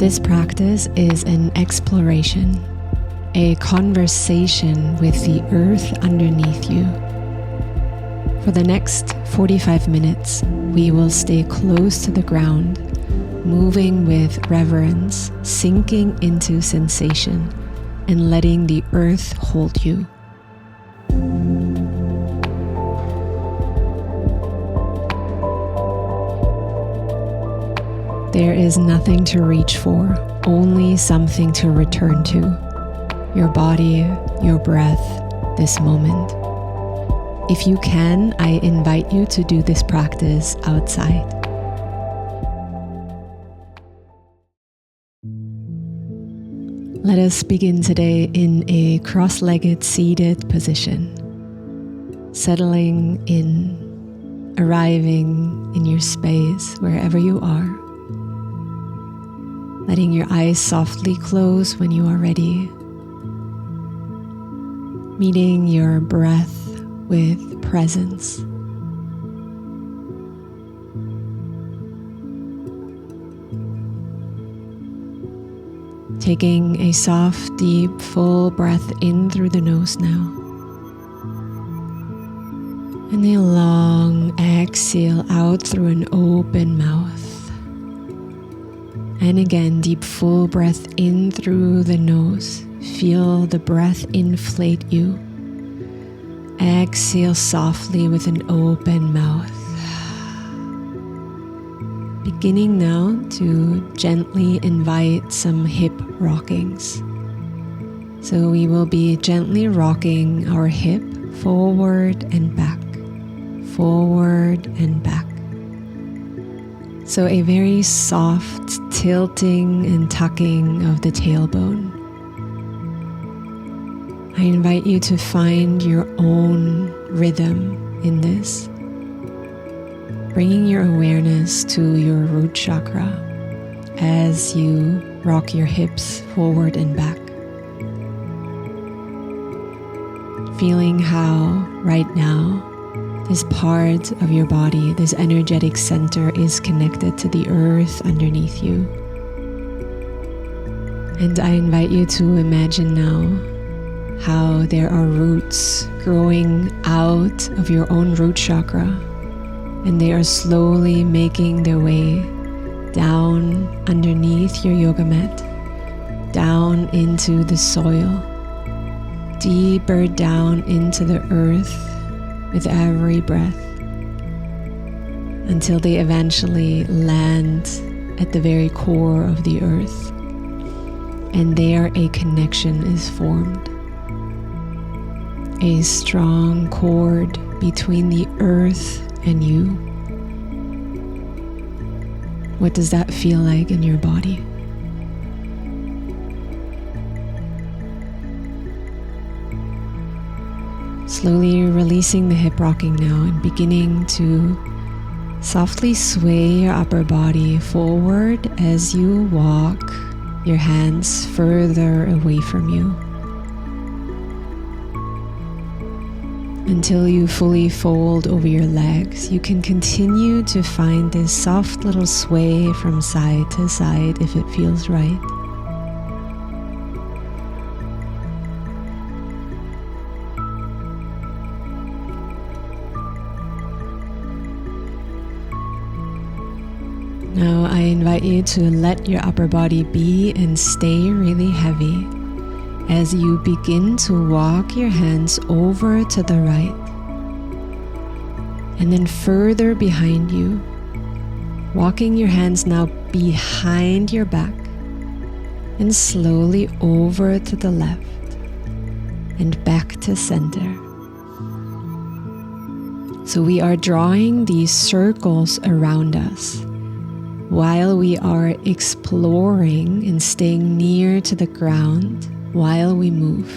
This practice is an exploration, a conversation with the earth underneath you. For the next 45 minutes, we will stay close to the ground, moving with reverence, sinking into sensation, and letting the earth hold you. There is nothing to reach for, only something to return to. Your body, your breath, this moment. If you can, I invite you to do this practice outside. Let us begin today in a cross-legged seated position, settling in, arriving in your space wherever you are, letting your eyes softly close when you are ready, meeting your breath with presence. Taking a soft, deep, full breath in through the nose now. And a long exhale out through an open mouth. And again, deep, full breath in through the nose. Feel the breath inflate you. Exhale softly with an open mouth. Beginning now to gently invite some hip rockings. So we will be gently rocking our hip forward and back, forward and back. So a very soft tilting and tucking of the tailbone. I invite you to find your own rhythm in this, bringing your awareness to your root chakra as you rock your hips forward and back. Feeling how right now this part of your body, this energetic center, is connected to the earth underneath you. And I invite you to imagine now how there are roots growing out of your own root chakra, and they are slowly making their way down underneath your yoga mat, down into the soil, deeper down into the earth with every breath, until they eventually land at the very core of the earth, and there a connection is formed. A strong cord between the earth and you. What does that feel like in your body? Slowly releasing the hip rocking now and beginning to softly sway your upper body forward as you walk your hands further away from you, until you fully fold over your legs. You can continue to find this soft little sway from side to side if it feels right. Now I invite you to let your upper body be and stay really heavy as you begin to walk your hands over to the right and then further behind you, walking your hands now behind your back and slowly over to the left and back to center. So we are drawing these circles around us while we are exploring and staying near to the ground while we move.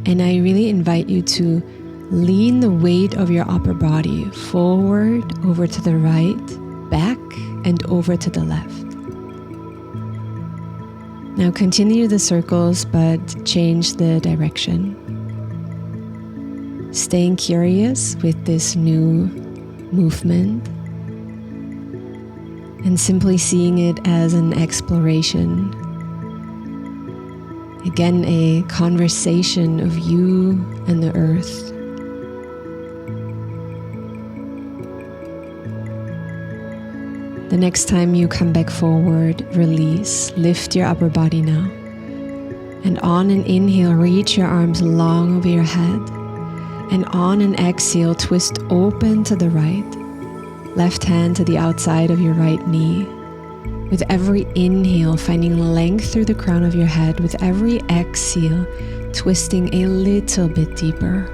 And I really invite you to lean the weight of your upper body forward, over to the right, back, and over to the left. Now continue the circles, but change the direction. Staying curious with this new movement. and simply seeing it as an exploration. Again, a conversation of you and the earth. The next time you come back forward, release. Lift your upper body now. And on an inhale, reach your arms long over your head. And on an exhale, twist open to the right. Left hand to the outside of your right knee. With every inhale, finding length through the crown of your head. With every exhale, twisting a little bit deeper.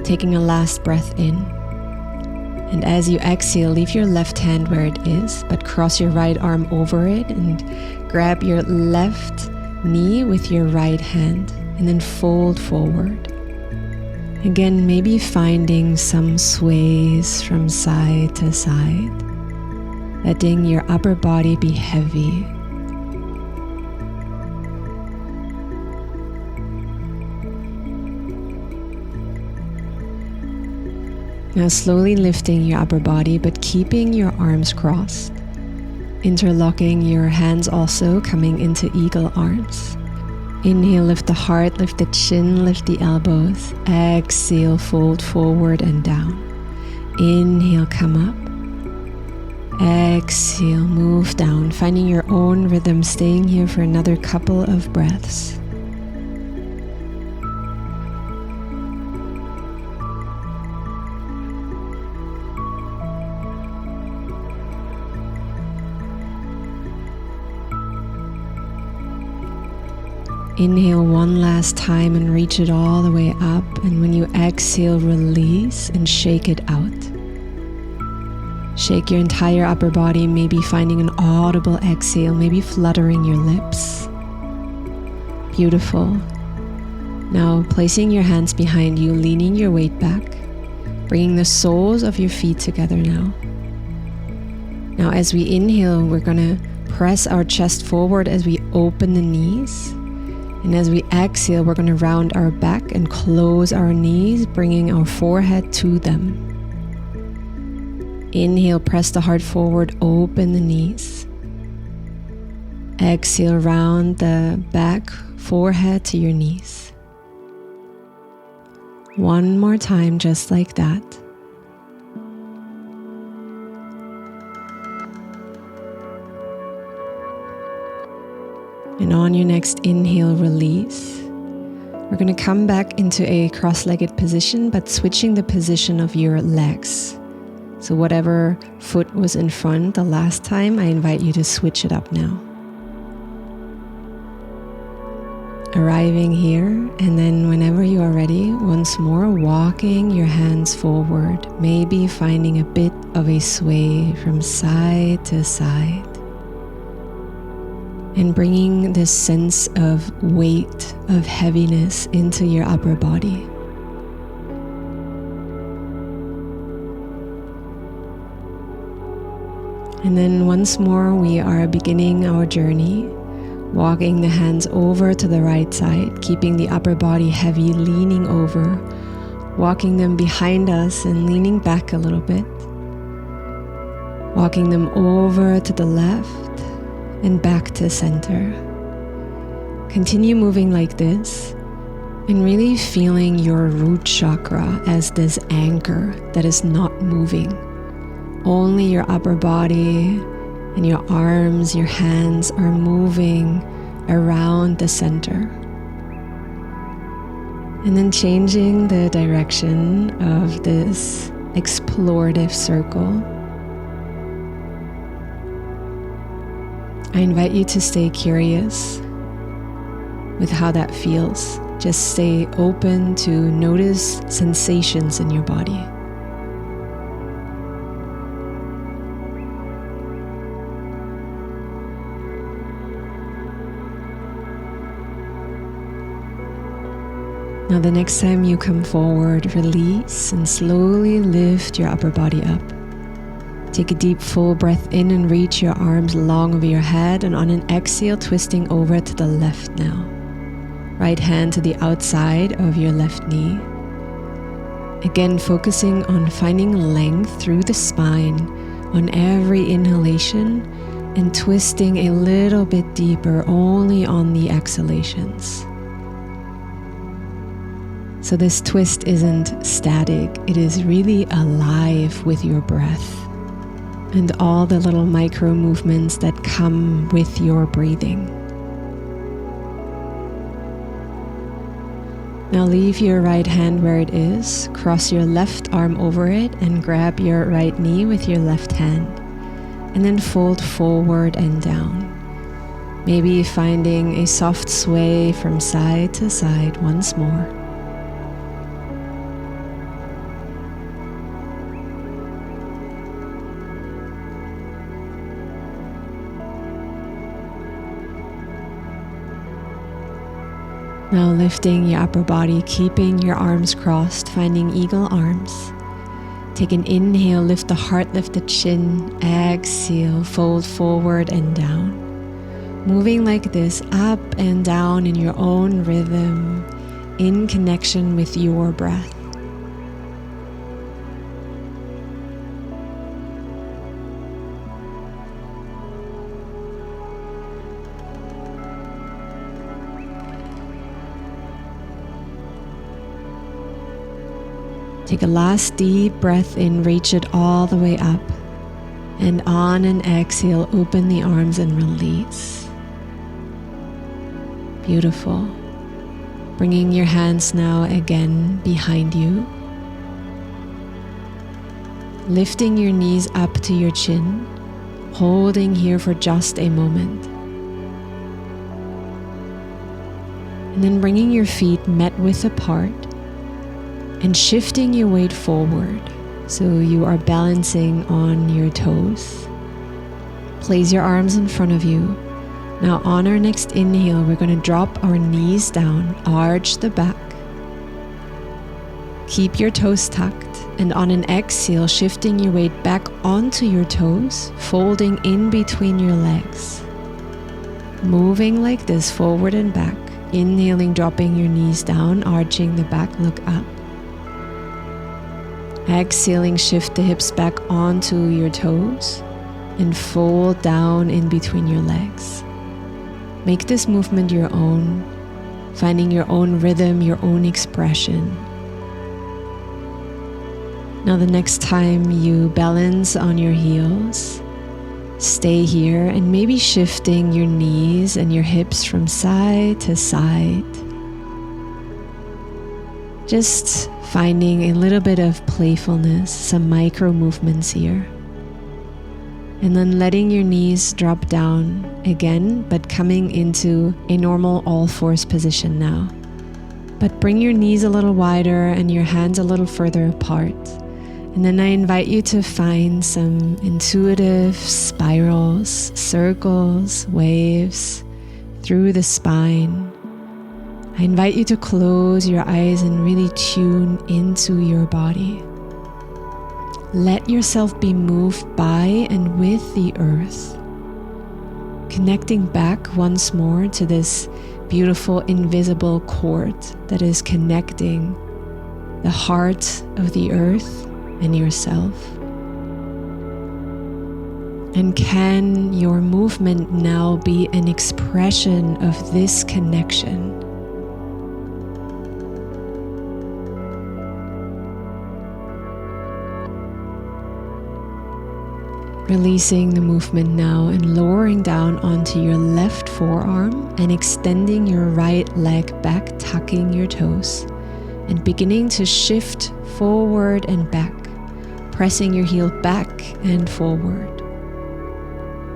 Taking a last breath in. And as you exhale, leave your left hand where it is, but cross your right arm over it and grab your left knee with your right hand and then fold forward. Again, maybe finding some sways from side to side, letting your upper body be heavy. Now slowly lifting your upper body, but keeping your arms crossed. Interlocking your hands also, coming into eagle arms. Inhale, lift the heart, lift the chin, lift the elbows. Exhale, fold forward and down. Inhale, come up. Exhale, move down, finding your own rhythm, staying here for another couple of breaths. Inhale one last time and reach it all the way up, and when you exhale, release and shake it out. Shake your entire upper body, maybe finding an audible exhale, maybe fluttering your lips. Beautiful. Now placing your hands behind you, leaning your weight back, bringing the soles of your feet together now. Now as we inhale, we're going to press our chest forward as we open the knees. And as we exhale, we're going to round our back and close our knees, bringing our forehead to them. Inhale, press the heart forward, open the knees. Exhale, round the back, forehead to your knees. One more time, just like that. And on your next inhale, release. We're going to come back into a cross-legged position, but switching the position of your legs. So whatever foot was in front the last time, I invite you to switch it up now. Arriving here, and then whenever you are ready, once more walking your hands forward, maybe finding a bit of a sway from side to side. And bringing this sense of weight, of heaviness into your upper body. And then once more, we are beginning our journey, walking the hands over to the right side, keeping the upper body heavy, leaning over, walking them behind us and leaning back a little bit, walking them over to the left, and back to center. Continue moving like this and really feeling your root chakra as this anchor that is not moving. Only your upper body and your arms, your hands are moving around the center. And then changing the direction of this explorative circle. I invite you to stay curious with how that feels. Just stay open to notice sensations in your body. Now the next time you come forward, release and slowly lift your upper body up. Take a deep full breath in and reach your arms long over your head, and on an exhale, twisting over to the left now. Right hand to the outside of your left knee. Again, focusing on finding length through the spine on every inhalation and twisting a little bit deeper only on the exhalations. So this twist isn't static, it is really alive with your breath and all the little micro movements that come with your breathing. Now leave your right hand where it is, cross your left arm over it and grab your right knee with your left hand, and then fold forward and down. Maybe finding a soft sway from side to side once more. Now lifting your upper body, keeping your arms crossed, finding eagle arms. Take an inhale, lift the heart, lift the chin. Exhale, fold forward and down. Moving like this, up and down in your own rhythm, in connection with your breath. Take a last deep breath in, reach it all the way up. And on an exhale, open the arms and release. Beautiful. Bringing your hands now again behind you. Lifting your knees up to your chin, holding here for just a moment. And then bringing your feet mat width apart and shifting your weight forward so you are balancing on your toes. Place your arms in front of you. Now on our next inhale, we're going to drop our knees down, arch the back. Keep your toes tucked, and on an exhale, shifting your weight back onto your toes, folding in between your legs. Moving like this, forward and back. Inhaling, dropping your knees down, arching the back, look up. Exhaling, shift the hips back onto your toes and fold down in between your legs. Make this movement your own, finding your own rhythm, your own expression. Now the next time you balance on your heels, stay here and maybe shifting your knees and your hips from side to side. Just finding a little bit of playfulness, some micro movements here. And then letting your knees drop down again, but coming into a normal all fours position now. But bring your knees a little wider and your hands a little further apart. And then I invite you to find some intuitive spirals, circles, waves through the spine. I invite you to close your eyes and really tune into your body. Let yourself be moved by and with the earth. Connecting back once more to this beautiful invisible cord that is connecting the heart of the earth and yourself. And can your movement now be an expression of this connection? Releasing the movement now and lowering down onto your left forearm and extending your right leg back, tucking your toes and beginning to shift forward and back, pressing your heel back and forward.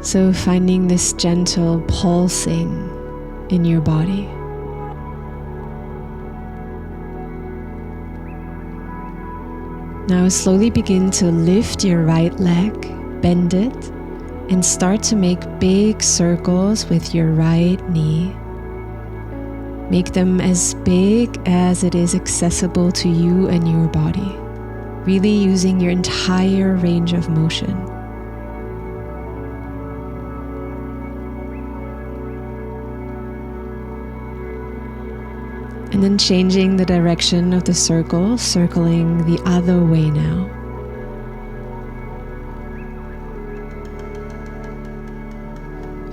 So finding this gentle pulsing in your body. Now slowly begin to lift your right leg, bend it, and start to make big circles with your right knee. Make them as big as it is accessible to you and your body, really using your entire range of motion. And then changing the direction of the circle, circling the other way now.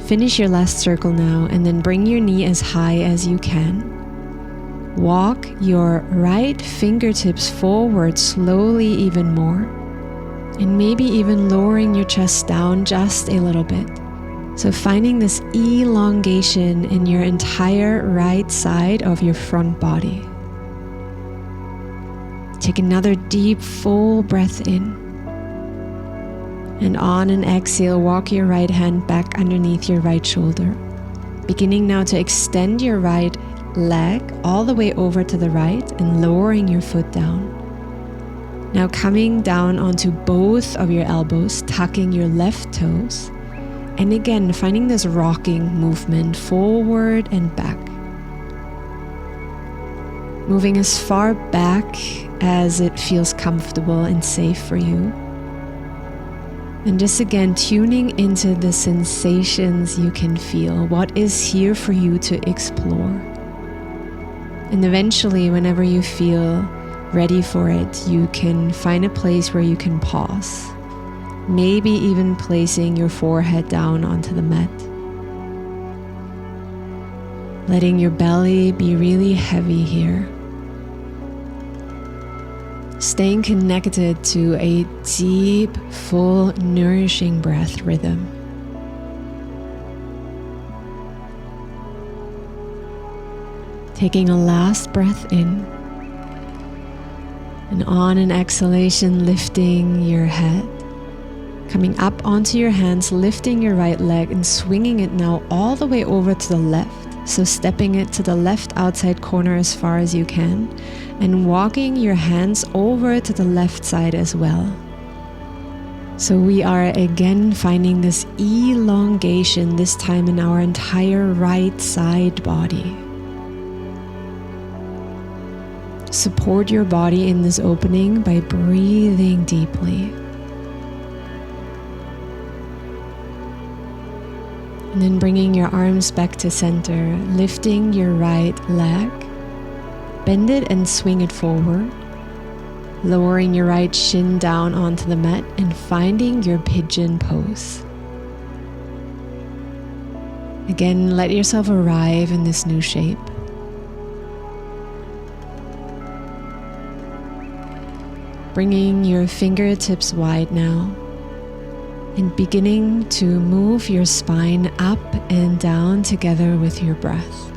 Finish your last circle now, and then bring your knee as high as you can. Walk your right fingertips forward slowly even more, and maybe even lowering your chest down just a little bit. So finding this elongation in your entire right side of your front body. Take another deep, full breath in. And on an exhale, walk your right hand back underneath your right shoulder. Beginning now to extend your right leg all the way over to the right and lowering your foot down. Now coming down onto both of your elbows, tucking your left toes. And again, finding this rocking movement forward and back. Moving as far back as it feels comfortable and safe for you. And just again, tuning into the sensations you can feel. What is here for you to explore? And eventually, whenever you feel ready for it, you can find a place where you can pause. Maybe even placing your forehead down onto the mat. Letting your belly be really heavy here. Staying connected to a deep, full, nourishing breath rhythm. Taking a last breath in. And on an exhalation, lifting your head. Coming up onto your hands, lifting your right leg and swinging it now all the way over to the left. So stepping it to the left outside corner as far as you can, and walking your hands over to the left side as well. So we are again finding this elongation, this time in our entire right side body. Support your body in this opening by breathing deeply. And then bringing your arms back to center, lifting your right leg, bend it and swing it forward, lowering your right shin down onto the mat and finding your pigeon pose. Again, let yourself arrive in this new shape. Bringing your fingertips wide now. And beginning to move your spine up and down together with your breath.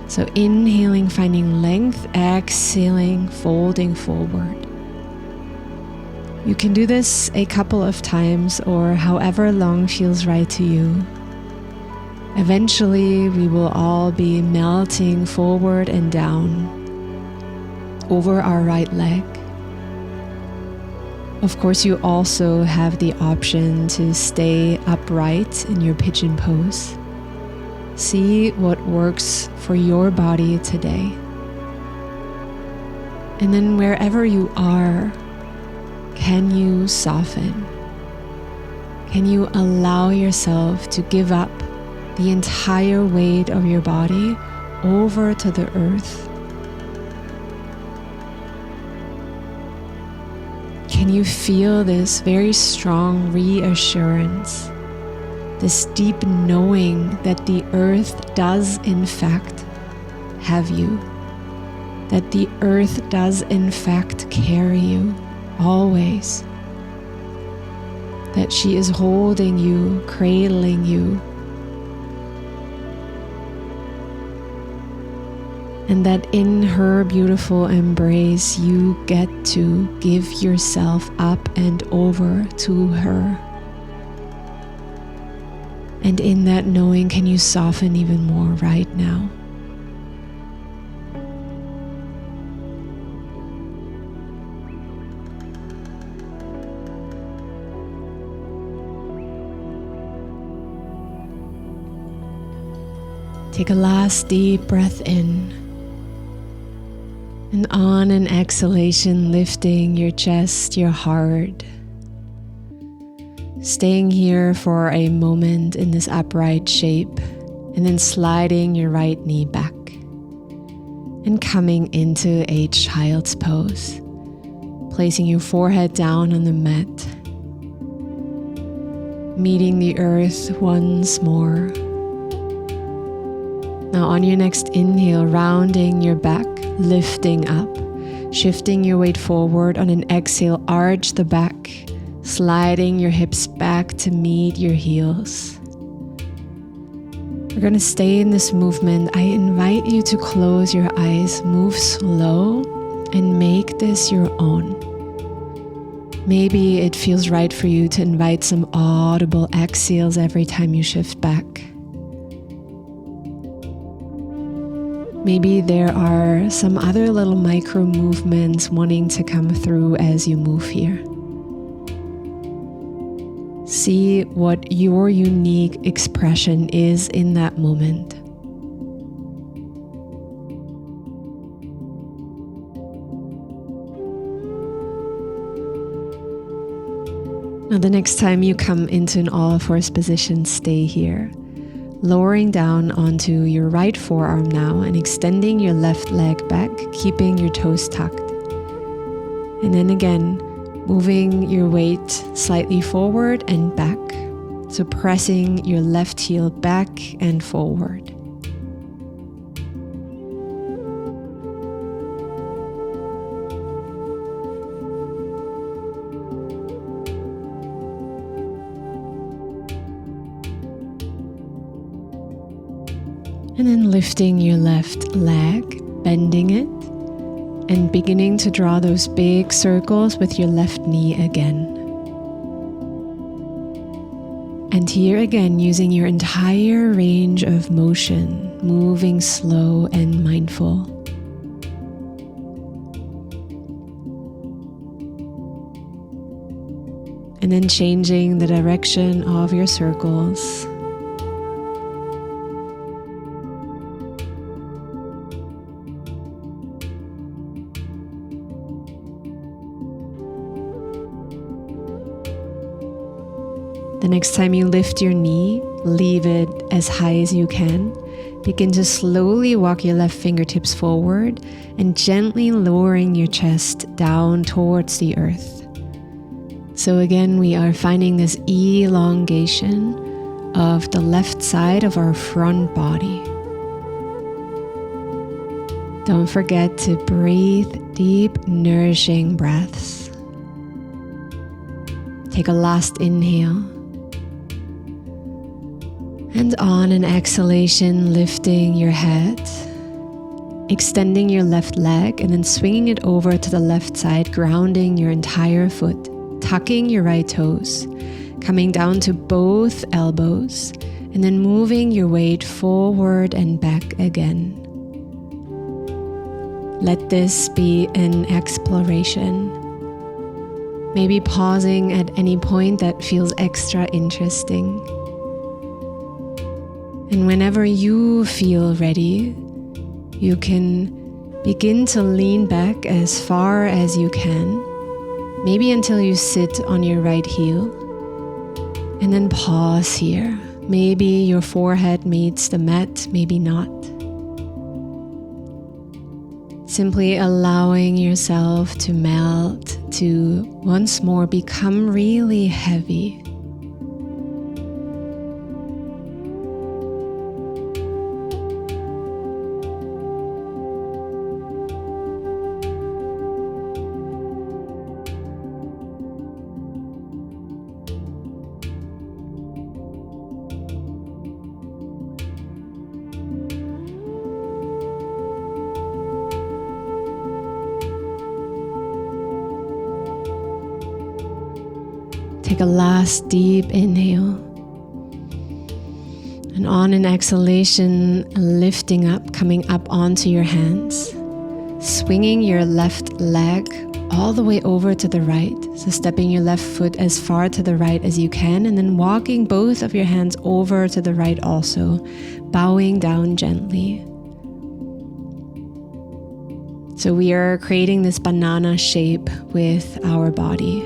So inhaling, finding length, exhaling, folding forward. You can do this a couple of times or however long feels right to you. Eventually, we will all be melting forward and down over our right leg. Of course, you also have the option to stay upright in your pigeon pose. See what works for your body today. And then wherever you are, can you soften? Can you allow yourself to give up the entire weight of your body over to the earth? Can you feel this very strong reassurance, this deep knowing that the earth does in fact have you, that the earth does in fact carry you always, that she is holding you, cradling you, and that in her beautiful embrace you get to give yourself up and over to her. And in that knowing, can you soften even more right now? Take a last deep breath in. And on an exhalation, lifting your chest, your heart. Staying here for a moment in this upright shape, and then sliding your right knee back. and coming into a child's pose, placing your forehead down on the mat, meeting the earth once more. Now on your next inhale, rounding your back, lifting up, shifting your weight forward. On an exhale, arch the back, sliding your hips back to meet your heels. We're going to stay in this movement. I invite you to close your eyes, move slow, and make this your own. Maybe it feels right for you to invite some audible exhales every time you shift back. Maybe there are some other little micro movements wanting to come through as you move here. See what your unique expression is in that moment. Now, the next time you come into an all-fours position, stay here. Lowering down onto your right forearm now and extending your left leg back, keeping your toes tucked. And then again, moving your weight slightly forward and back. So pressing your left heel back and forward. And then lifting your left leg, bending it, and beginning to draw those big circles with your left knee again. And here again, using your entire range of motion, moving slow and mindful. And then changing the direction of your circles. The next time you lift your knee, leave it as high as you can. Begin to slowly walk your left fingertips forward and gently lowering your chest down towards the earth. So again, we are finding this elongation of the left side of our front body. Don't forget to breathe deep, nourishing breaths. Take a last inhale. And on an exhalation, lifting your head, extending your left leg, and then swinging it over to the left side, grounding your entire foot, tucking your right toes, coming down to both elbows, and then moving your weight forward and back again. Let this be an exploration. Maybe pausing at any point that feels extra interesting. And whenever you feel ready, you can begin to lean back as far as you can, maybe until you sit on your right heel, and then pause here. Maybe your forehead meets the mat, maybe not. Simply allowing yourself to melt, to once more become really heavy. Take a last deep inhale. And on an exhalation, lifting up, coming up onto your hands. Swinging your left leg all the way over to the right. So stepping your left foot as far to the right as you can, and then walking both of your hands over to the right also, bowing down gently. So we are creating this banana shape with our body.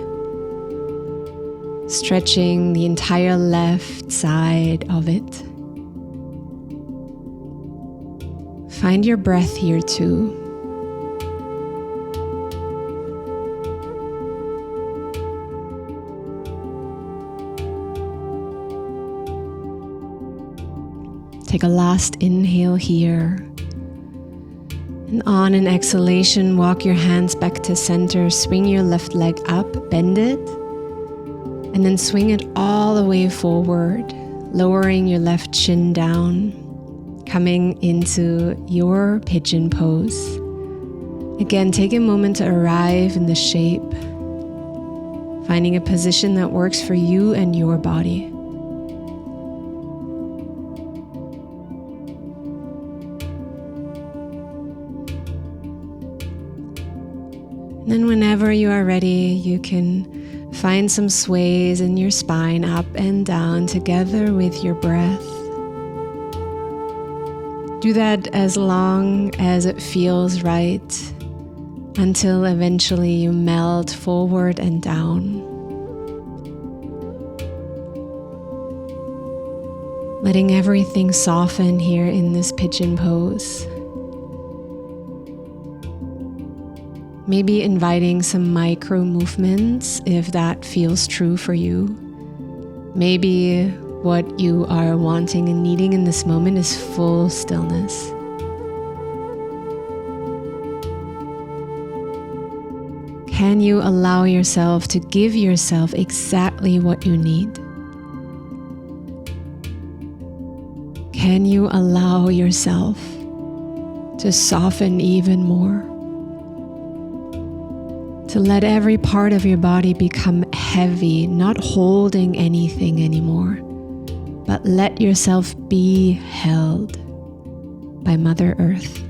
Stretching the entire left side of it. Find your breath here too. Take a last inhale here. And on an exhalation, walk your hands back to center. Swing your left leg up, bend it. And then swing it all the way forward, lowering your left shin down, coming into your pigeon pose. Again, take a moment to arrive in the shape, finding a position that works for you and your body. And then whenever you are ready, you can find some sways in your spine up and down together with your breath. Do that as long as it feels right until eventually you melt forward and down. Letting everything soften here in this pigeon pose. Maybe inviting some micro movements if that feels true for you. Maybe what you are wanting and needing in this moment is full stillness. Can you allow yourself to give yourself exactly what you need? Can you allow yourself to soften even more? To let every part of your body become heavy, not holding anything anymore, but let yourself be held by Mother Earth.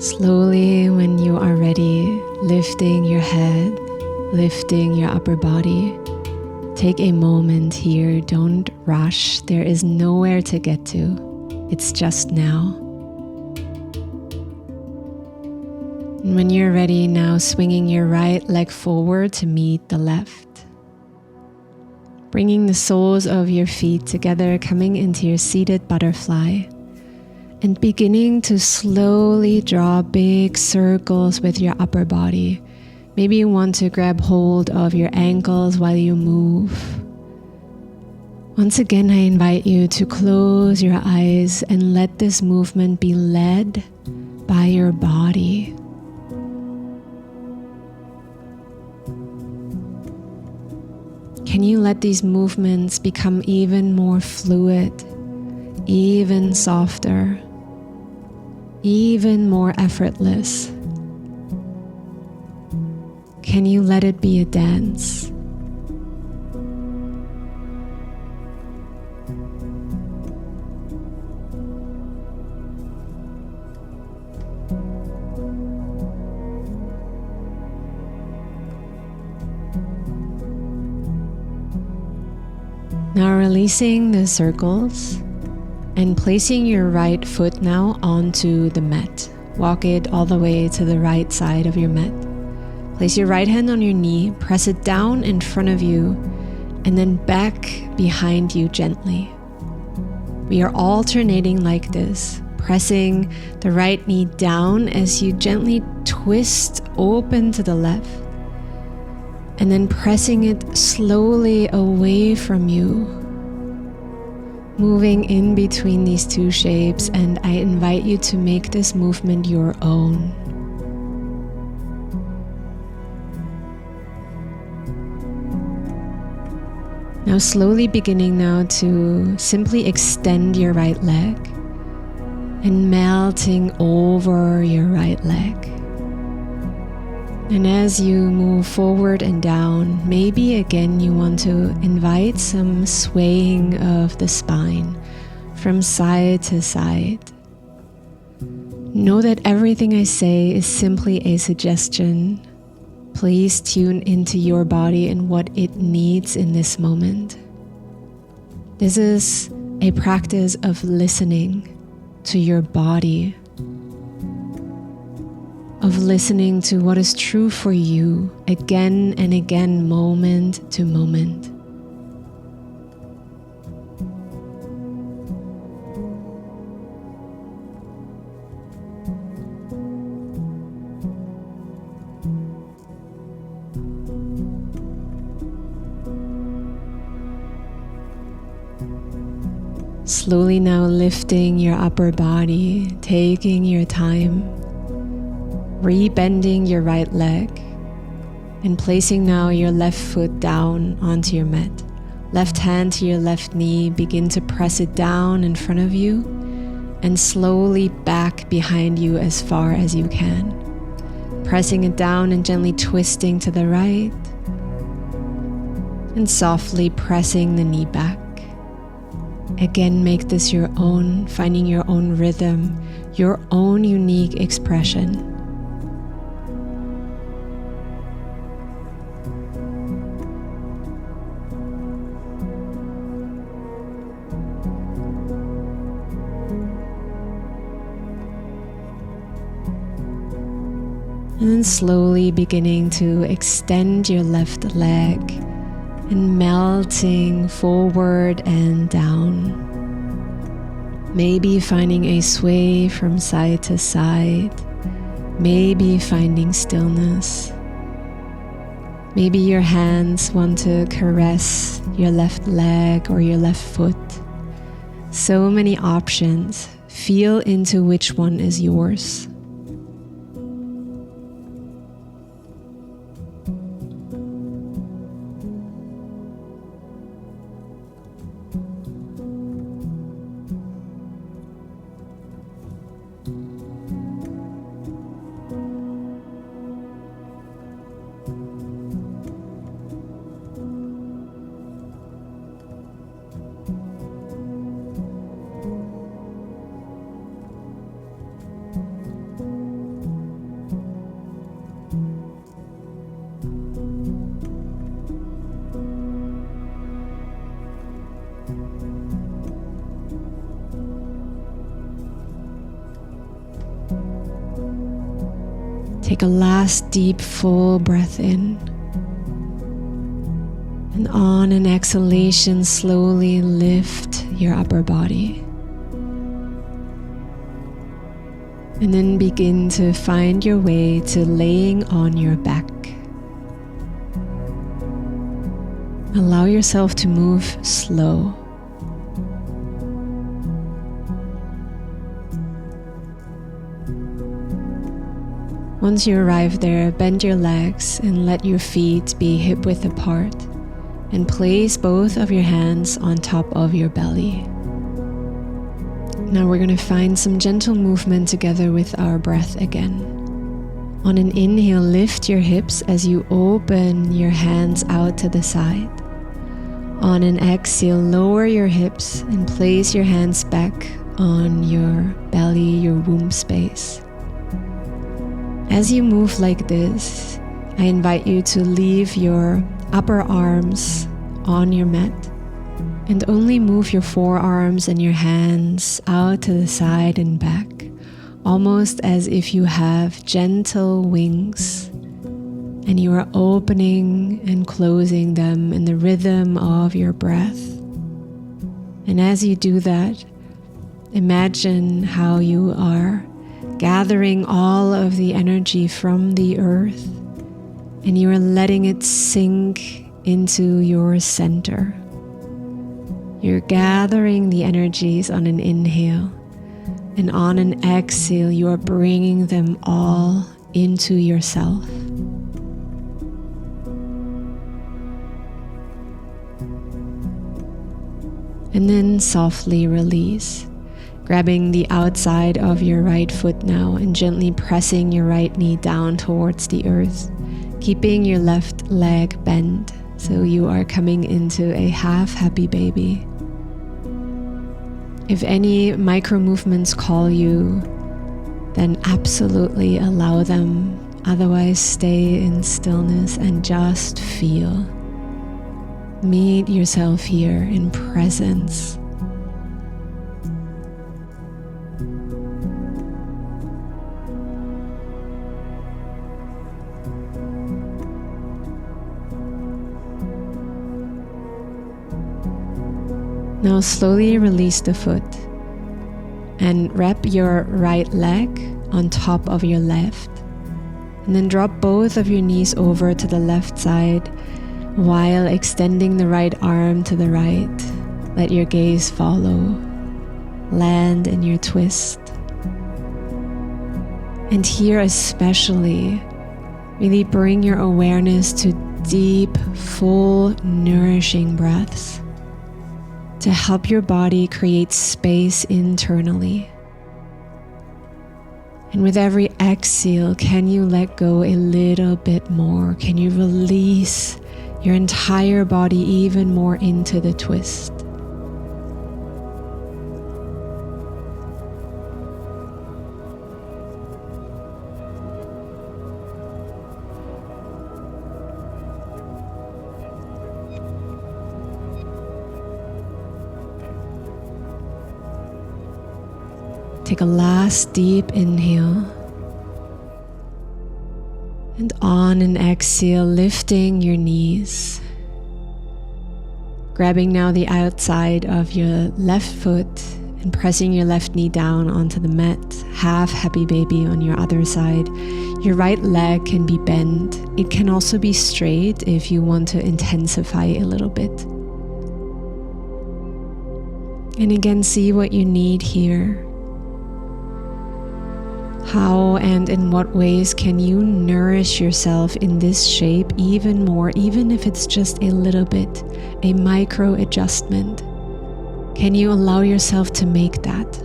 Slowly, when you are ready, lifting your head, lifting your upper body. Take a moment here, don't rush. There is nowhere to get to. It's just now. And when you're ready now, swinging your right leg forward to meet the left. Bringing the soles of your feet together, coming into your seated butterfly. And beginning to slowly draw big circles with your upper body. Maybe you want to grab hold of your ankles while you move. Once again, I invite you to close your eyes and let this movement be led by your body. Can you let these movements become even more fluid, even softer, even more effortless? Can you let it be a dance? Now releasing the circles and placing your right foot now onto the mat. Walk it all the way to the right side of your mat. Place your right hand on your knee, press it down in front of you, and then back behind you gently. We are alternating like this, pressing the right knee down as you gently twist open to the left, and then pressing it slowly away from you, moving in between these two shapes. And I invite you to make this movement your own. Now slowly beginning now to simply extend your right leg and melting over your right leg. And as you move forward and down, maybe again you want to invite some swaying of the spine from side to side. Know that everything I say is simply a suggestion. Please tune into your body and what it needs in this moment. This is a practice of listening to your body, of listening to what is true for you again and again, moment to moment. Slowly now lifting your upper body, taking your time, rebending your right leg, and placing now your left foot down onto your mat. Left hand to your left knee, begin to press it down in front of you and slowly back behind you as far as you can. Pressing it down and gently twisting to the right, and softly pressing the knee back. Again, make this your own, finding your own rhythm, your own unique expression. And then slowly beginning to extend your left leg and melting forward and down. Maybe finding a sway from side to side. Maybe finding stillness. Maybe your hands want to caress your left leg or your left foot. So many options. Feel into which one is yours. Take a last deep, full breath in. And on an exhalation, slowly lift your upper body. And then begin to find your way to laying on your back. Allow yourself to move slow. Once you arrive there, bend your legs and let your feet be hip-width apart, and place both of your hands on top of your belly. Now we're going to find some gentle movement together with our breath again. On an inhale, lift your hips as you open your hands out to the side. On an exhale, lower your hips and place your hands back on your belly, your womb space. As you move like this, I invite you to leave your upper arms on your mat and only move your forearms and your hands out to the side and back, almost as if you have gentle wings and you are opening and closing them in the rhythm of your breath. And as you do that, imagine how you are gathering all of the energy from the earth, and you are letting it sink into your center. You're gathering the energies on an inhale, and on an exhale, you are bringing them all into yourself. And then softly release. Grabbing the outside of your right foot now and gently pressing your right knee down towards the earth, keeping your left leg bent so you are coming into a half happy baby. If any micro movements call you, then absolutely allow them. Otherwise, stay in stillness and just feel. Meet yourself here in presence. Now slowly release the foot and wrap your right leg on top of your left. And then drop both of your knees over to the left side while extending the right arm to the right. Let your gaze follow. Land in your twist. And here especially, really bring your awareness to deep, full, nourishing breaths to help your body create space internally. And with every exhale, can you let go a little bit more? Can you release your entire body even more into the twist? Take a last deep inhale. And on an exhale, lifting your knees. Grabbing now the outside of your left foot and pressing your left knee down onto the mat. Half happy baby on your other side. Your right leg can be bent. It can also be straight if you want to intensify a little bit. And again, see what you need here. How and in what ways can you nourish yourself in this shape even more, even if it's just a little bit, a micro adjustment? Can you allow yourself to make that?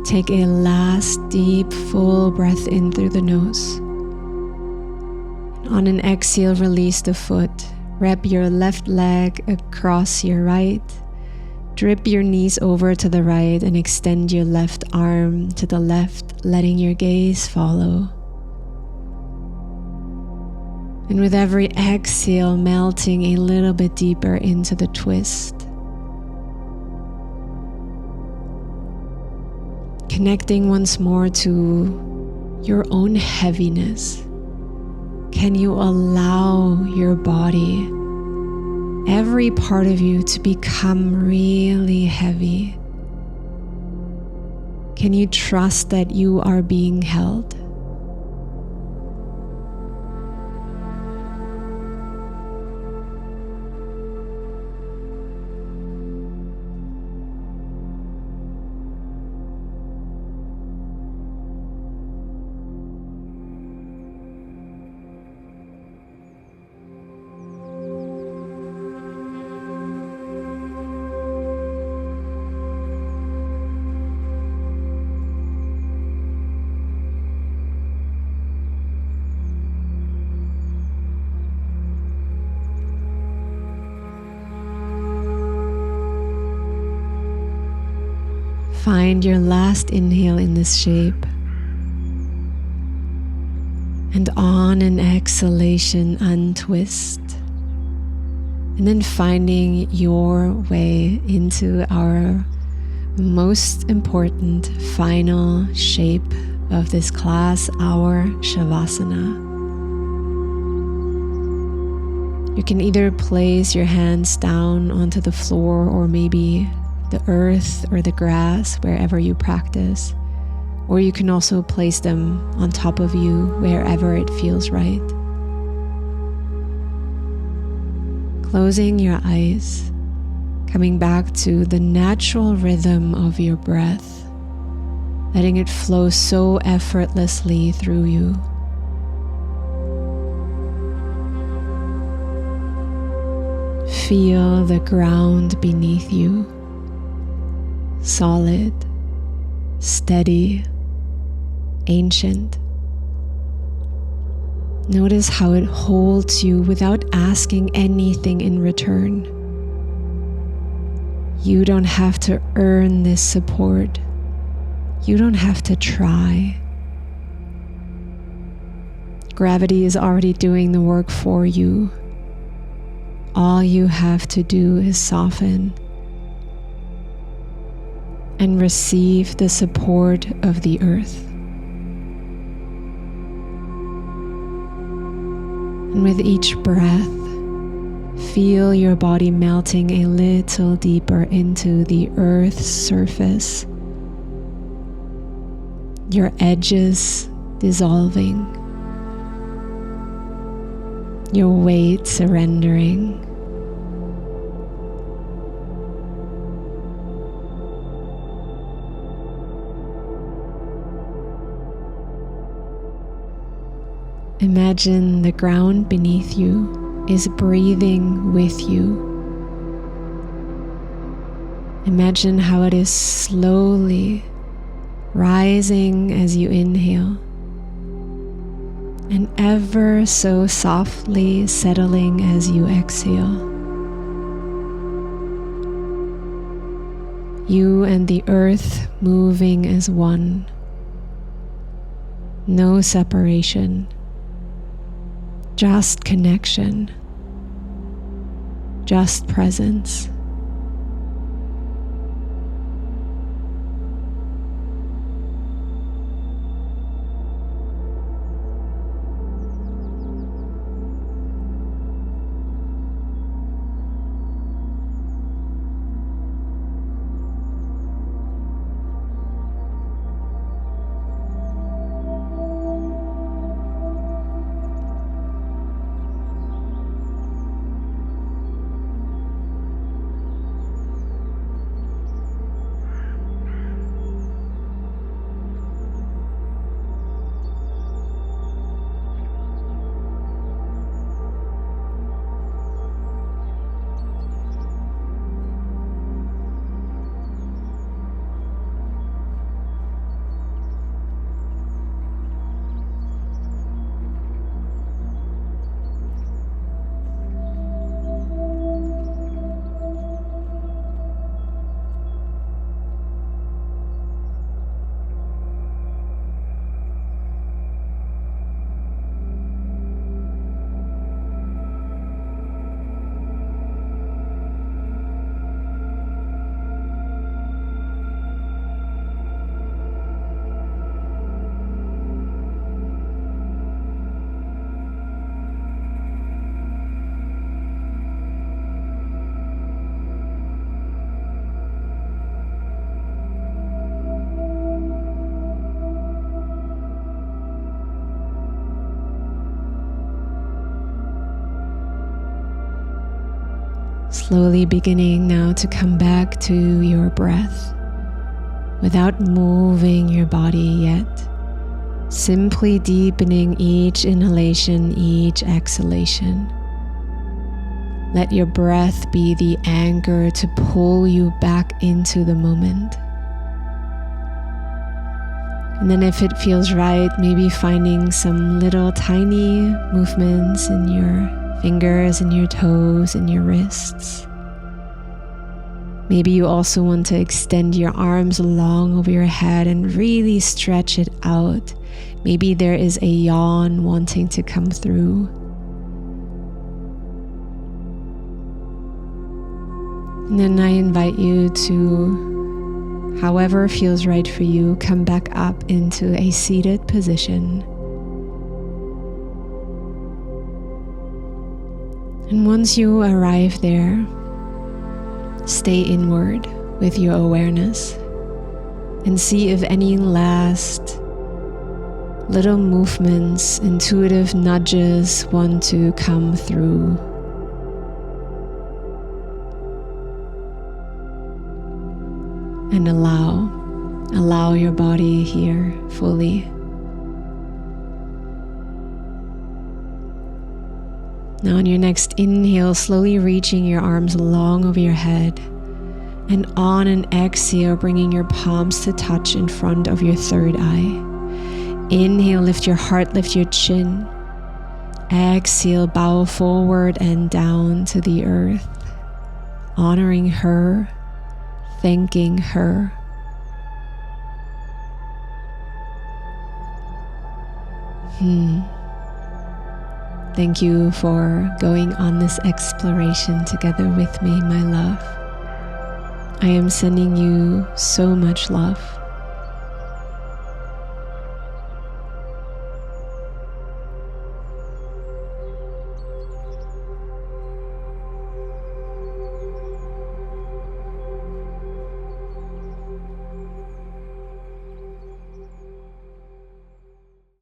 Take a last deep, full breath in through the nose. And on an exhale, release the foot. Wrap your left leg across your right. Drip your knees over to the right and extend your left arm to the left, letting your gaze follow. And with every exhale, melting a little bit deeper into the twist. Connecting once more to your own heaviness. Can you allow your body, every part of you, to become really heavy? Can you trust that you are being held? Find your last inhale in this shape. And on an exhalation, untwist. And then finding your way into our most important final shape of this class, our Shavasana. You can either place your hands down onto the floor or maybe the earth or the grass, wherever you practice, or you can also place them on top of you wherever it feels right. Closing your eyes, coming back to the natural rhythm of your breath, letting it flow so effortlessly through you. Feel the ground beneath you. Solid, steady, ancient. Notice how it holds you without asking anything in return. You don't have to earn this support. You don't have to try. Gravity is already doing the work for you. all you have to do is soften and receive the support of the earth. And with each breath, feel your body melting a little deeper into the earth's surface, your edges dissolving, your weight surrendering. Imagine the ground beneath you is breathing with you. Imagine how it is slowly rising as you inhale, and ever so softly settling as you exhale. You and the earth moving as one. No separation. Just connection, just presence. Slowly beginning now to come back to your breath without moving your body yet. Simply deepening each inhalation, each exhalation. Let your breath be the anchor to pull you back into the moment. And then if it feels right, maybe finding some little tiny movements in your fingers and your toes and your wrists. Maybe you also want to extend your arms long over your head and really stretch it out. Maybe there is a yawn wanting to come through. And then I invite you to, however feels right for you, come back up into a seated position. And once you arrive there, stay inward with your awareness and see if any last little movements, intuitive nudges want to come through. And allow your body here fully. Now on your next inhale, slowly reaching your arms long over your head. And on an exhale, bringing your palms to touch in front of your third eye. Inhale, lift your heart, lift your chin. Exhale, bow forward and down to the earth. Honoring her, thanking her. Thank you for going on this exploration together with me, my love. I am sending you so much love.